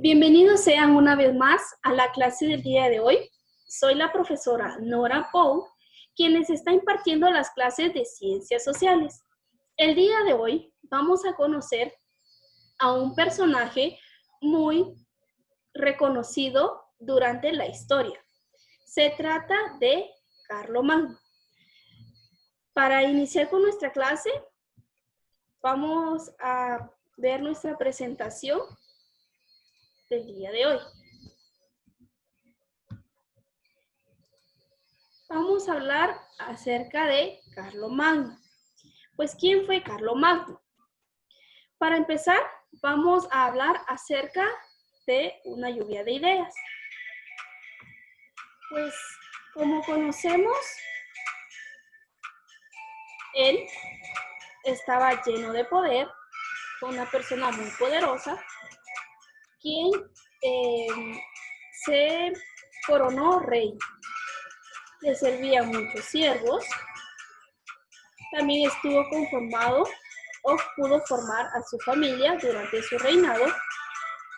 Bienvenidos sean una vez más a la clase del día de hoy. Soy la profesora Nora Pou, quien les está impartiendo las clases de Ciencias Sociales. El día de hoy vamos a conocer a un personaje muy reconocido durante la historia. Se trata de Carlomagno. Para iniciar con nuestra clase, vamos a ver nuestra presentación del día de hoy. Vamos a hablar acerca de Carlomagno. Pues, ¿quién fue Carlomagno? Para empezar, vamos a hablar acerca de una lluvia de ideas. Pues, como conocemos, él estaba lleno de poder, fue una persona muy poderosa, quien se coronó rey. Le servían muchos siervos. También estuvo conformado o pudo formar a su familia durante su reinado.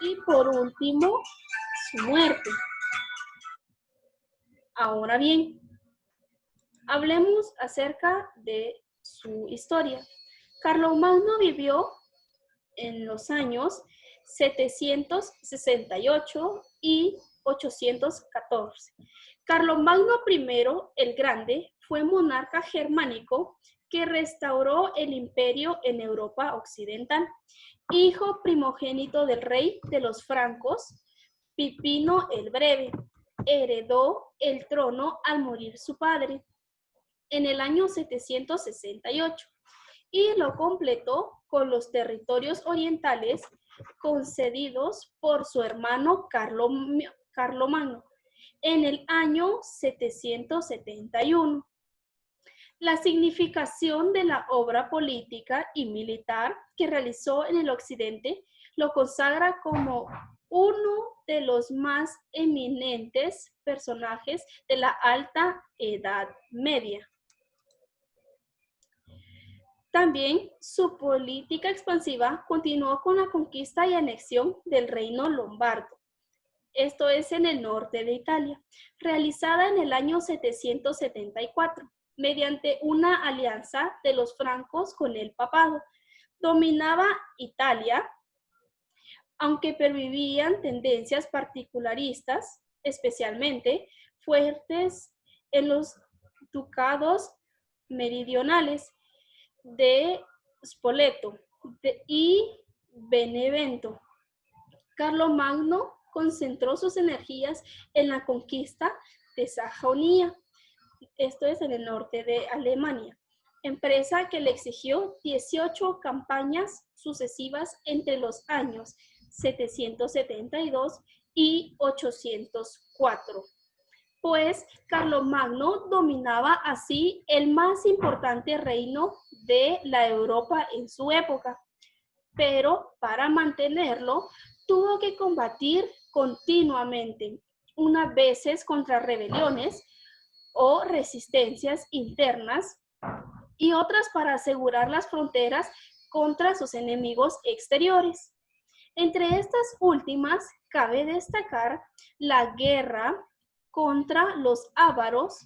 Y por último, su muerte. Ahora bien, hablemos acerca de su historia. Carlomagno vivió en los años 768 y 814. Carlomagno I el Grande fue monarca germánico que restauró el imperio en Europa occidental. Hijo primogénito del rey de los francos, Pipino el Breve, heredó el trono al morir su padre en el año 768 y lo completó con los territorios orientales concedidos por su hermano Carlomagno en el año 771. La significación de la obra política y militar que realizó en el occidente lo consagra como uno de los más eminentes personajes de la Alta Edad Media. También su política expansiva continuó con la conquista y anexión del reino lombardo. Esto es en el norte de Italia, realizada en el año 774, mediante una alianza de los francos con el papado. Dominaba Italia, aunque pervivían tendencias particularistas, especialmente fuertes en los ducados meridionales de Spoleto y Benevento. Carlomagno concentró sus energías en la conquista de Sajonia, esto es en el norte de Alemania, empresa que le exigió 18 campañas sucesivas entre los años 772 y 804. Pues Carlomagno dominaba así el más importante reino de la Europa en su época, pero para mantenerlo tuvo que combatir continuamente, unas veces contra rebeliones o resistencias internas y otras para asegurar las fronteras contra sus enemigos exteriores. Entre estas últimas cabe destacar la guerra contra los ávaros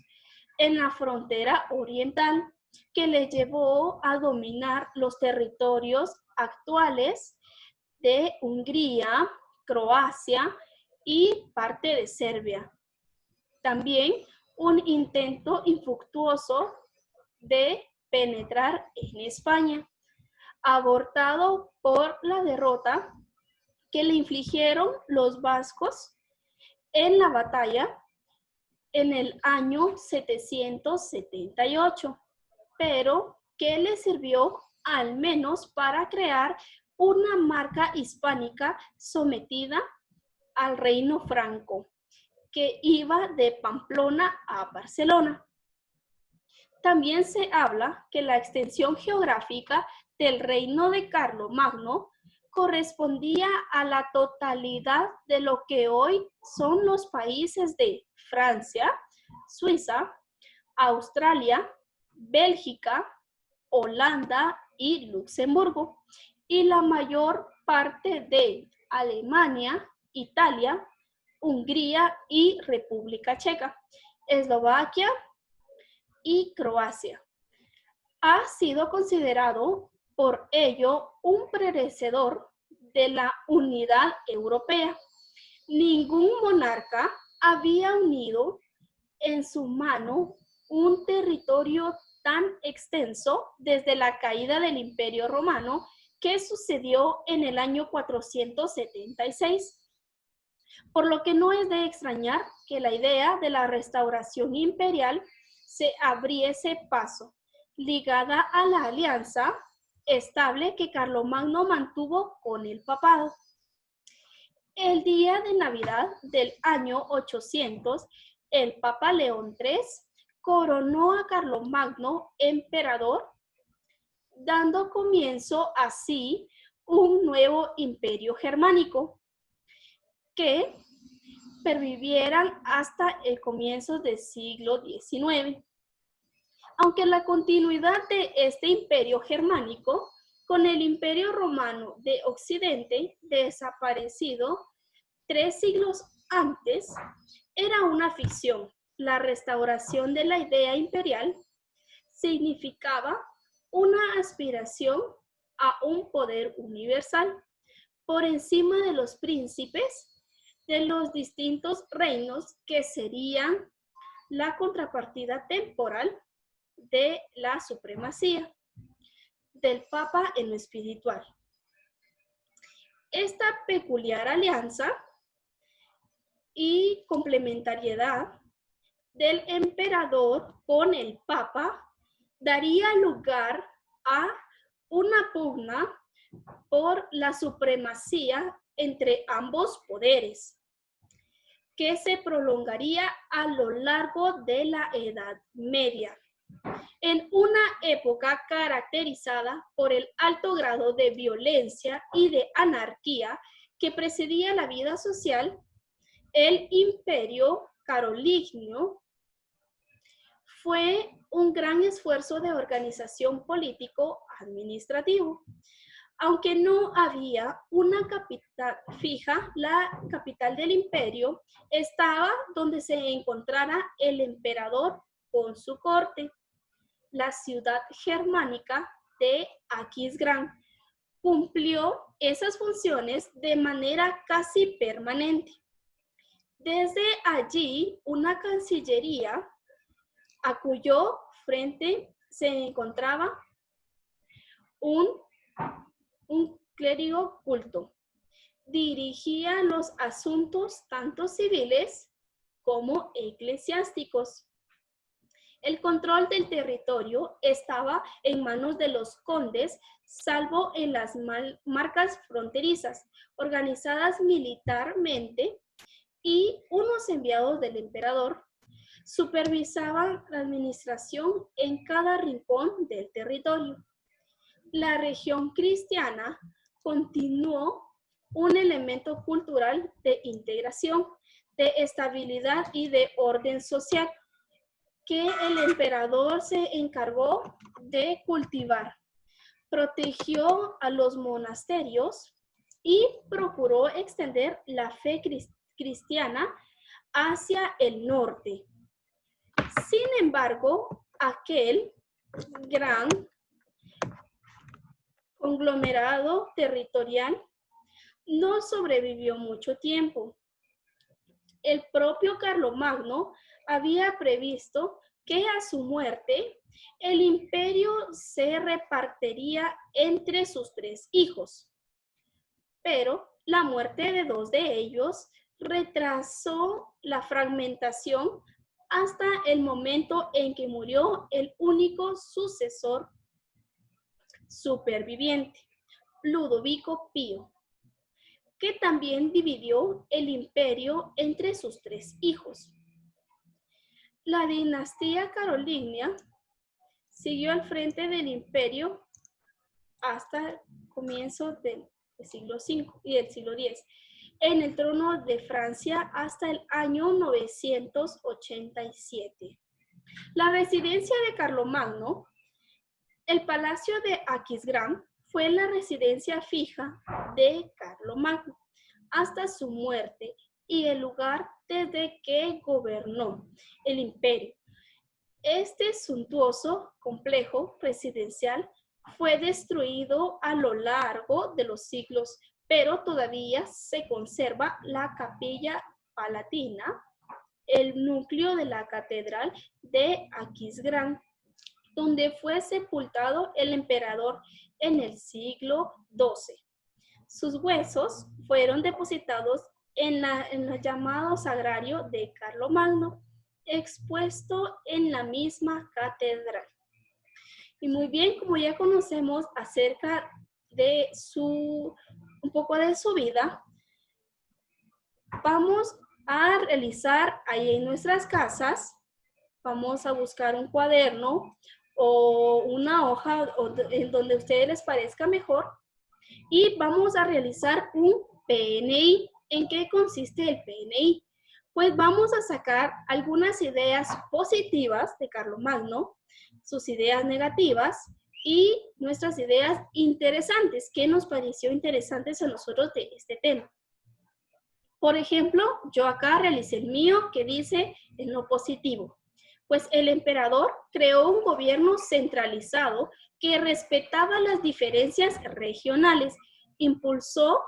en la frontera oriental, que le llevó a dominar los territorios actuales de Hungría, Croacia y parte de Serbia. También un intento infructuoso de penetrar en España, abortado por la derrota que le infligieron los vascos en la batalla en el año 778, pero que le sirvió al menos para crear una marca hispánica sometida al reino franco, que iba de Pamplona a Barcelona. También se habla que la extensión geográfica del reino de Carlomagno correspondía a la totalidad de lo que hoy son los países de Francia, Suiza, Australia, Bélgica, Holanda y Luxemburgo, y la mayor parte de Alemania, Italia, Hungría y República Checa, Eslovaquia y Croacia. Ha sido considerado por ello un predecesor de la unidad europea. Ningún monarca había unido en su mano un territorio tan extenso desde la caída del Imperio Romano que sucedió en el año 476. Por lo que no es de extrañar que la idea de la restauración imperial se abriese paso, ligada a la alianza estable que Carlomagno mantuvo con el papado. El día de Navidad del año 800, el Papa León III coronó a Carlomagno emperador, dando comienzo así un nuevo imperio germánico que pervivieran hasta el comienzo del siglo XIX. Aunque la continuidad de este imperio germánico con el imperio romano de Occidente, desaparecido 3 siglos antes, era una ficción. La restauración de la idea imperial significaba una aspiración a un poder universal por encima de los príncipes de los distintos reinos que serían la contrapartida temporal de la supremacía del Papa en lo espiritual. Esta peculiar alianza y complementariedad del emperador con el Papa daría lugar a una pugna por la supremacía entre ambos poderes, que se prolongaría a lo largo de la Edad Media, en una época caracterizada por el alto grado de violencia y de anarquía que precedía la vida social. El Imperio Carolingio fue un gran esfuerzo de organización político-administrativo. Aunque no había una capital fija, la capital del imperio estaba donde se encontrara el emperador con su corte. La ciudad germánica de Aquisgrán cumplió esas funciones de manera casi permanente. Desde allí, una cancillería a cuyo frente se encontraba un clérigo culto. Dirigía los asuntos tanto civiles como eclesiásticos. El control del territorio estaba en manos de los condes, salvo en las marcas fronterizas, organizadas militarmente, y unos enviados del emperador supervisaban la administración en cada rincón del territorio. La región cristiana continuó un elemento cultural de integración, de estabilidad y de orden social que el emperador se encargó de cultivar. Protegió a los monasterios y procuró extender la fe cristiana hacia el norte. Sin embargo, aquel gran conglomerado territorial no sobrevivió mucho tiempo. El propio Carlomagno había previsto que a su muerte el imperio se repartiría entre sus 3 hijos, pero la muerte de 2 de ellos retrasó la fragmentación hasta el momento en que murió el único sucesor superviviente, Ludovico Pío, que también dividió el imperio entre sus 3 hijos. La dinastía carolingia siguió al frente del imperio hasta el comienzo del siglo V y del siglo X, en el trono de Francia hasta el año 987. La residencia de Carlomagno, el Palacio de Aquisgrán, fue la residencia fija de Carlomagno hasta su muerte y el lugar desde que gobernó el imperio. Este suntuoso complejo presidencial fue destruido a lo largo de los siglos, pero todavía se conserva la capilla palatina, el núcleo de la catedral de Aquisgrán, donde fue sepultado el emperador en el siglo XII. Sus huesos fueron depositados en el llamado sagrario de Carlomagno, expuesto en la misma catedral. Y muy bien, como ya conocemos acerca de un poco de su vida, vamos a realizar ahí en nuestras casas, vamos a buscar un cuaderno o una hoja en donde a ustedes les parezca mejor y vamos a realizar un PNI. ¿En qué consiste el PNI? Pues vamos a sacar algunas ideas positivas de Carlomagno, sus ideas negativas y nuestras ideas interesantes. ¿Qué nos pareció interesantes a nosotros de este tema? Por ejemplo, yo acá realicé el mío que dice en lo positivo. Pues el emperador creó un gobierno centralizado que respetaba las diferencias regionales, impulsó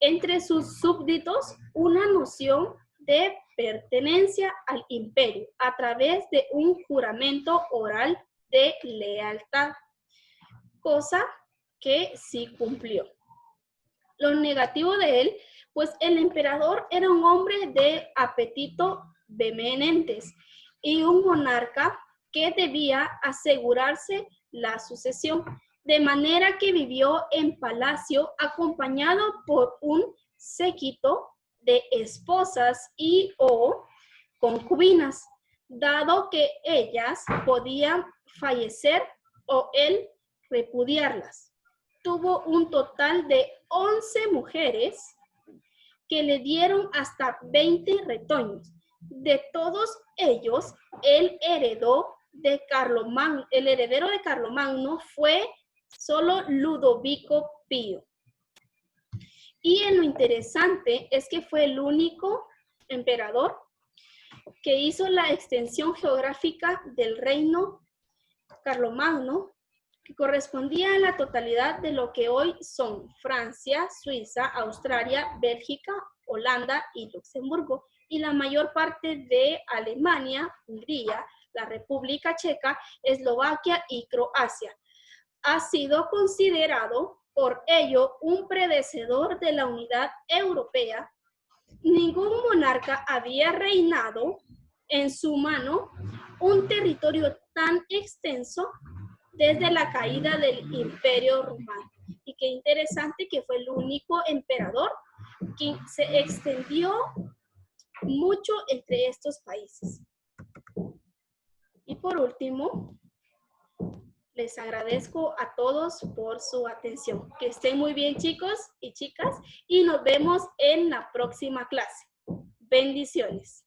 entre sus súbditos una noción de pertenencia al imperio a través de un juramento oral de lealtad, cosa que sí cumplió. Lo negativo de él, pues el emperador era un hombre de apetito vehemententes y un monarca que debía asegurarse la sucesión, de manera que vivió en palacio acompañado por un séquito de esposas y o concubinas, dado que ellas podían fallecer o él repudiarlas. Tuvo un total de 11 mujeres que le dieron hasta 20 retoños. De todos ellos, el heredero de Carlomagno fue solo Ludovico Pío. Y en lo interesante es que fue el único emperador que hizo la extensión geográfica del reino Carlomagno, que correspondía a la totalidad de lo que hoy son Francia, Suiza, Australia, Bélgica, Holanda y Luxemburgo, y la mayor parte de Alemania, Hungría, la República Checa, Eslovaquia y Croacia. Ha sido considerado por ello un predecesor de la unidad europea. Ningún monarca había reinado en su mano un territorio tan extenso desde la caída del Imperio Romano. Y qué interesante que fue el único emperador que se extendió mucho entre estos países. Y por último, les agradezco a todos por su atención. Que estén muy bien, chicos y chicas, y nos vemos en la próxima clase. Bendiciones.